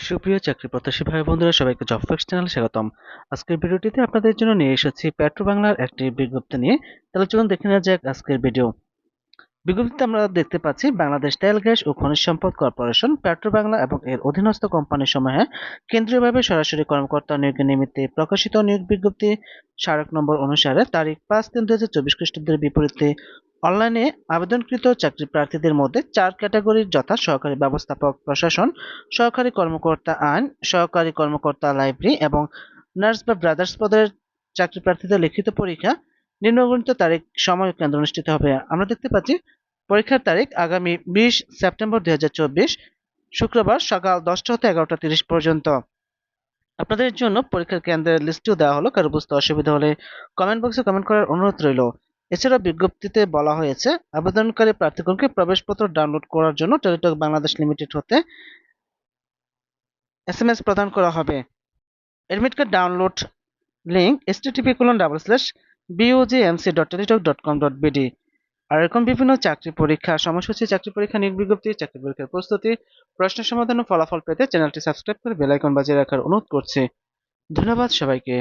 সুপ্রিয় চাকরি প্রত্যাশী ভাই বন্ধুরা, সবাইকে জব ফ্যাক্স চ্যানেলে স্বাগতম। আজকের ভিডিওটিতে আপনাদের জন্য নিয়ে এসেছি পেট্রো বাংলার একটি বিজ্ঞপ্তি নিয়ে। তাহলে চলুন দেখে নেওয়া যাক আজকের ভিডিও। বিজ্ঞপ্তিতে আমরা দেখতে পাচ্ছি বাংলাদেশ তেল গ্যাস ও খনিজ সম্পদ কর্পোরেশন পেট্রো বাংলা এবং এর অধীনস্থ কোম্পানিসমূহে কেন্দ্রীয়ভাবে সরাসরি কর্মকর্তা নিয়োগের নিমিত্তে প্রকাশিত নিয়োগ বিজ্ঞপ্তি স্মারক নম্বর অনুসারে তারিখ ৫-৩-২০২৪ খ্রিস্টাব্দের বিপরীতে অনলাইনে আবেদনকৃত চাকরি প্রার্থীদের মধ্যে ৪ ক্যাটাগরির যথা সহকারী ব্যবস্থাপক প্রশাসন, সহকারী কর্মকর্তা আইন, সহকারী কর্মকর্তা লাইব্রেরি এবং নার্স বা ব্রাদার্স পদের চাকরি প্রার্থীদের লিখিত পরীক্ষা নিম্নবর্ণিত তারিখ, সময় ও কেন্দ্র অনুষ্ঠিত হবে। আমরা দেখতে পাচ্ছি পরীক্ষার তারিখ আগামী ২০ সেপ্টেম্বর ২০২৪ শুক্রবার সকাল ১০টা হতে ১১টা ৩০ পর্যন্ত। আপনাদের জন্য পরীক্ষার কেন্দ্রের লিস্টটিও দেওয়া হলো, কারো বুঝতে অসুবিধা হলে কমেন্ট বক্সে কমেন্ট করার অনুরোধ রইল। এছাড়া বিজ্ঞপ্তিতে বলা হয়েছে আবেদনকারী প্রার্থীগণকে প্রবেশপত্র ডাউনলোড করার জন্য টেলিটক বাংলাদেশ লিমিটেড হতে এসএমএস প্রদান করা হবে। Admit card download link http://bugmc.teletalk.com.bd। আর এরকম বিভিন্ন চাকরি পরীক্ষা সময়সূচি, চাকরি পরীক্ষা নিয়োগ বিজ্ঞপ্তি, চাকরি পরীক্ষার প্রস্তুতি, প্রশ্ন সমাধান ও ফলাফল পেতে চ্যানেলটি সাবস্ক্রাইব করে বেল আইকন বাজিয়ে রাখার অনুরোধ করছি। ধন্যবাদ সবাইকে।